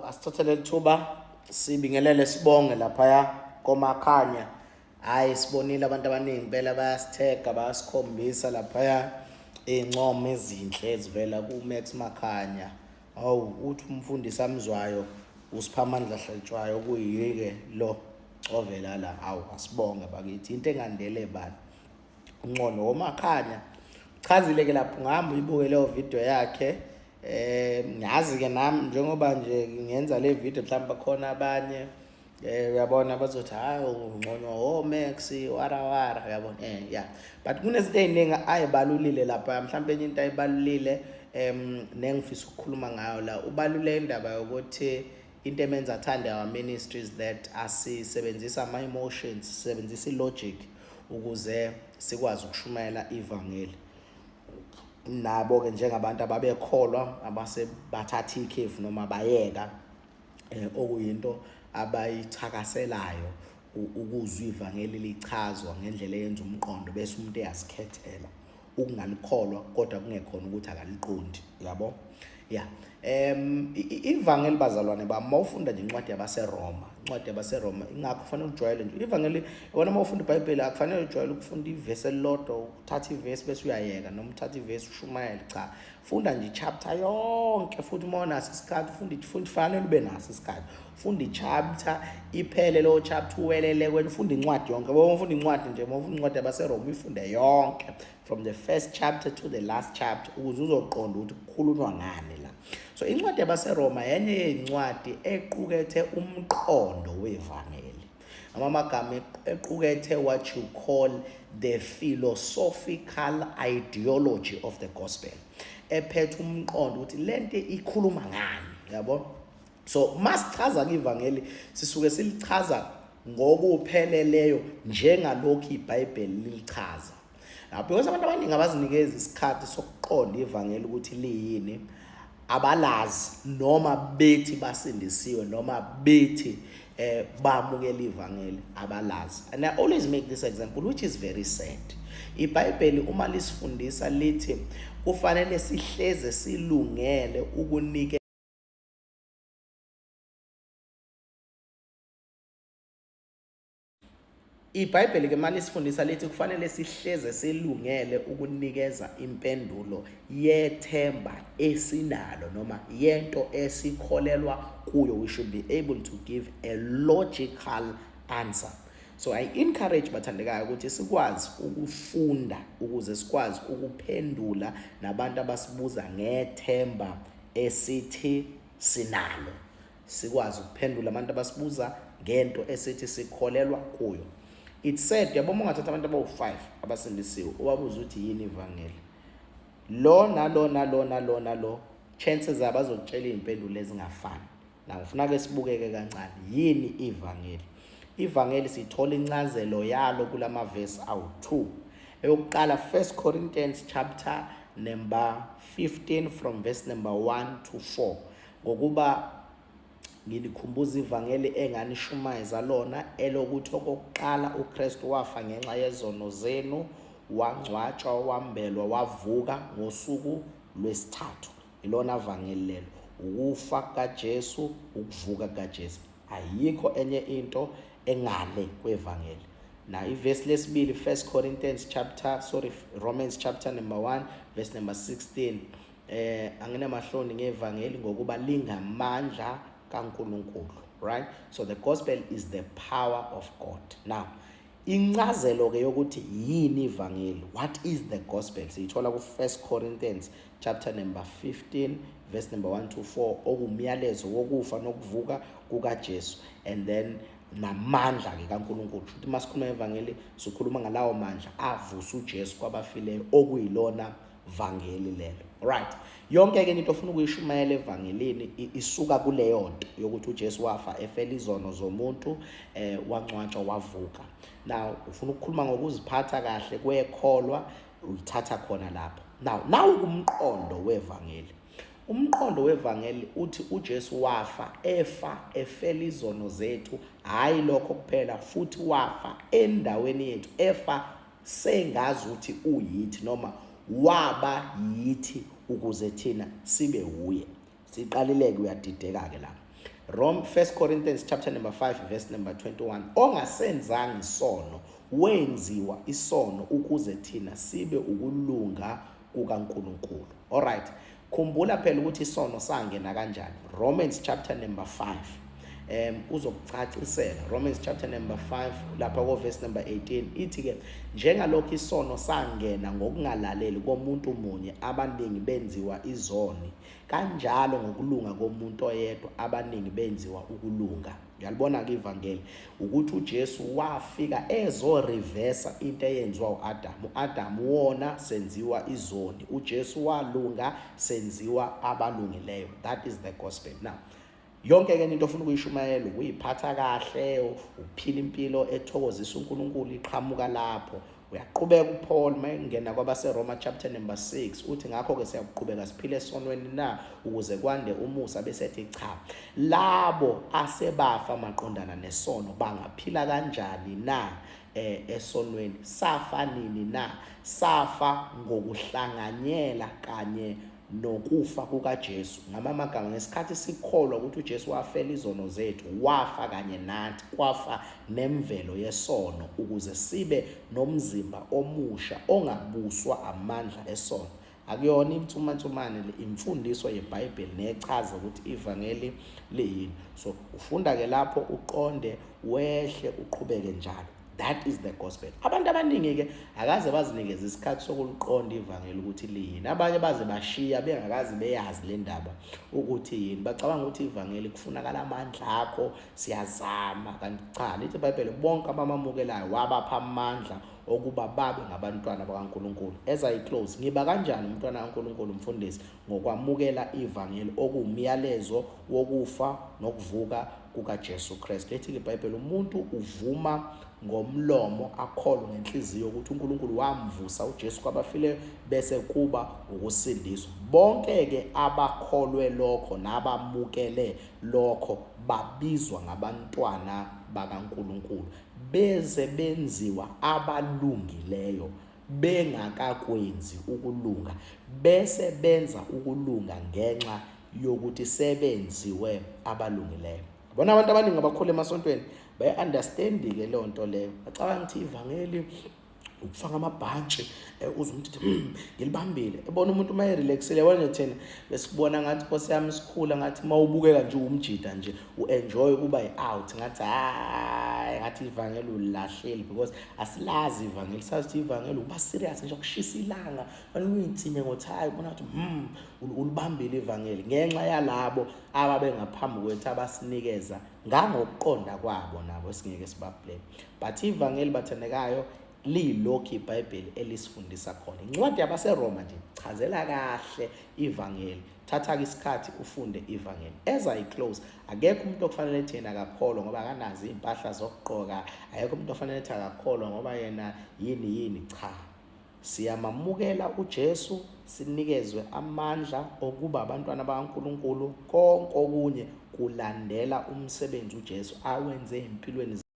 Asithathele ithuba sibingelele sibonge laphaya komakhanya. Hayi sibonile abantu abaningi impela bayasithega bayasikhombisa laphaya iy'ncomo ezinhle ezivela ku-Max Makhanya. Uthi umfundisi amzwayo usipha amandla hlatshwayo okuyi-ke lo ovela la. Asibonge bakithi into engandele bani uncono womakhanya chazile-ke lapho ngihamba uyibuke leyo video yakhe. Ngazi-ke nami njengoba nje ngenza le video mhlawumbe khona abanye uyabona bazothi hayi ungcono Max warawara uyabona yeah, but kunezinto ey'ningi ayibalulile lapha mhlawumbe enye into ayibalulile nengifisa ukukhuluma ngayo la ubaluleke indaba yokuthi into emenza athande our ministries that asisebenzisa ama-emotions, sisebenzisa i-logic ukuze sikwazi ukushumayela ivangeli. Nabo-ke njengabantu ababekholwa abase bathatha ikhefu noma bayeka okuyinto abayithakaselayo ukuzwa ivangeli lichazwa ngendlela eyenza umqondo bese umuntu eyasikhethela ukungalikholwa kodwa kungekhona ukuthi akaliqondi yabo. Yeah, ivangeli bazalwane bami mawufunda nje incwadi yabaseRoma ingakho kufanele ujwayele nje ivangeli. Yona mawufunda iBhayibheli akufanele ujwayele ukufunda ivesi elilodwa uthatha ivesi bese uyayeka noma uthatha ivesi ushumayele. Cha, funda nje ichapter yonke futhi uma unaso isikhathi futhi fanele ube naso isikhathi funda ichapter iphele leyo chapter uwelele kwena ufunda incwadi yonke. Uma ufunda incwadi nje mawufunda incwadi yabaseRoma uyifunde yonke from the first chapter to the last chapter ukuze uzoqonda ukuthi kukhulunywa ngani la. So incwadi yabaseRoma yenye yezincwadi equkethe umqondo wevangeli, amagama equkethe what you call the philosophical ideology of the gospel, ephethe umqondo ukuthi lento ikhuluma ngani yabo. So masichaza ivangeli sisuke silichaza ngokupheleleyo njengalokho iBhayibheli lilichaza. Now because abantu abaningi abazinikeza isikhathi sokuqonda ivangeli ukuthi liyini, abalazi noma bethi basindisiwe noma bethi bamukela ivangeli abalazi. And I always make this example which is very sad. iBhayibheli uma lisifundisa lithi kufanele sihleze silungele ukunika iBhayibheli ke manje sifundisa lithi kufanele sihleze silungele ukunikeza impendulo yethemba esinalo noma yento esikholelwa kuyo. We should be able to give a logical answer. So I encourage bathandekayo ukuthi sikwazi ukufunda ukuze sikwazi ukuphendula nabantu abasibuza ngethemba esithi sinalo. Sikwazi ukuphendula abantu abasibuza ngento esithi sikholelwa kuyo. It's said yabo mongathatha abantu abawu5 abasindisiwe ubabuza ukuthi yini ivangeli, lo chances abazokutshela impendulo ezingafani. La ngifuna ke sibukeke kancane yini ivangeli. Ivangeli sithola incazelo yalo kulama verse awu2. Eyokuqala 1 Corinthians chapter number 15 from verse number 1 to 4 ngokuba ngilikhumbuza ivangeli enganishumayeza lona elokuthi okokuqala uKristu wafa ngenxa yezono zenu, wangcwatshwa, wambelwa, wavuka ngosuku lwesithathu. Ilona vangeli lelo, ukufa kaJesu, ukuvuka kaJesu. Ayikho enye into engale kwevangeli. Na ivesi lesibili Romans chapter number 1 verse number 16 anginamahloni ngevangeli ngokuba lingamandla kaNkulunkulu, right? So the gospel is the power of God. Now incazelo ke yokuthi yini ivangeli, what is the gospel, siyithola ku 1 Corinthians chapter number 15 verse number 1 to 4 okumyalezo wokufa nokuvuka kukaJesu and then namandla ke kaNkulunkulu. Futhi masikhuluma evangeli sikhuluma ngalawo mandla avusa uJesu kwabafileyo okuyilona vangeli lelo. Right, yonke ke into ofuna ukuyishumayela evangelini isuka kuleyo nto yokuthi uJesu wafa efela izono zomuntu, wangcwatshwa, wavuka. Now ufuna ukukhuluma ngokuziphatha kahle kwekholwa uyithatha khona lapho. Now kumqondo wevangeli. Umqondo wevangeli uthi uJesu wafa, efela izono zethu, hhayi lokho kuphela, futhi wafa endaweni yethu, sengazuthi uyithi noma waba yithi ukuze thina sibe uye. Siqalileke uyadideka-ke la. 1 Corinthians chapter number 5 verse number 21. Ongasenzanga isono wenziwa isono ukuze thina sibe ukulunga kukaNkulunkulu. Alright. Khumbula phela ukuthi isono sangena kanjani. Romans chapter number 5. Uzokucacisela. Romans chapter number 5 lapha ko verse number 18 ithi ke njengalokho isono sangena ngokungalaleli komuntu munye abaningi benziwa izoni, kanjalo ngokulunga komuntu oyedwa abaningi benziwa ukulunga. Uyalibona ke ivangeli ukuthi uJesu wafika reversa into eyenziwa uAdamu. uAdamu wona senziwa izoni, uJesu walunga senziwa abalungileyo. That is the gospel. Now yonke ke into ofuna ukuyishumayela ukuyiphatha kahle, uphila impilo ethokozisa uNkulunkulu iqhamuka lapho. Uyaqhubeka uPaul mayengena kwabaseRoma chapter number 6 uthi ngakho ke siyaqhubeka siphile esonweni na ukuze kwande umusa, bese ethi cha, labo asebafa maqondana nesono bangaphila kanjani na esonweni? Safa nini na? Safa ngokuhlanganyela kanye nokufa kukaJesu. Ngamagama ngesikhathi sikholwa ukuthi uJesu wafela izono zethu, wafa kanye nathi, kwafa nemvelo yesono ukuze sibe nomzimba omusha ongabuswa amandla esono. Akuyona imthumanthumane imfundiso yeBhayibheli nechaza ukuthi ivangeli liyini. So ufunda ke lapho uqonde, wehle, uqhubeke njalo. That is the gospel. Abantu abaningi ke akaze bazinikeza isikhathi sokuliqonda ivangeli ukuthi liyini. Abanye baze bashiya bengakazi beyazi le ndaba ukuthi yini. Bacabanga ukuthi ivangeli kufunakala amandla akho, siyazama. Kanti cha, lithi iBhayibheli bonke abamamukelayo wabapha amandla okuba babe ngabantwana bakaNkulunkulu. As I close, ngiba kanjani umntwana kaNkulunkulu mfundisi? Ngokwamukela ivangeli okuwumyalezo wokufa nokuvuka kukaJesu Kristu. Lithi iBhayibheli umuntu uvuma ngomlomo akholwe ngenhliziyo ukuthi uNkulunkulu wamvusa uJesu kwabafileyo bese kuba ukusindiswa. Bonke ke abakholwe lokho nabamukele lokho babizwa ngabantwana bakaNkulunkulu, beze benziwa abalungileyo bengakakwenzi ukulunga, bese benza ukulunga ngenxa yokuthi sebenziwe abalungileyo. Bona abantu abaningi abakhole emasontweni bayi-understand ke leyo nto leyo. Bacabanga ukuthi ivangeli ukufaka amabhantshi uze umuntu ngilibambile. Ebona umuntu uma relaxile wena thina besikubona ngathi Nkosi yami sikhula ngathi mawubukeka nje umjida nje uenjoy kuba yi-out ngathi hayi ngathi ivangeli ulahleli because asilazi ivangeli. Sazi ukuthi ivangeli uba serious nje ukushisa ilanga uyitsinye ngothayi ubona ukuthi ulibambile ivangeli ngenxa yalabo ababe ngaphambi kwethu abasinikeza ngangokuqonda kwabo nabo singeke sibablame. But ivangeli bathandekayo lilokhu iBhayibheli elisifundisa khona. Incwadi yabaseRoma nje chazela kahle ivangeli. Thatha ke isikhathi ufunde ivangeli. As I close, akekho umuntu okufanele thina akakholwa ngoba akanazi impahla zokugqoka, akekho umuntu ofanele ethi akakholwa ngoba yena yini. Cha, siyamamukela uJesu, sinikezwe amandla okuba abantwana bakaNkulunkulu. Konke okunye kulandela umsebenzi uJesu awenze empilweni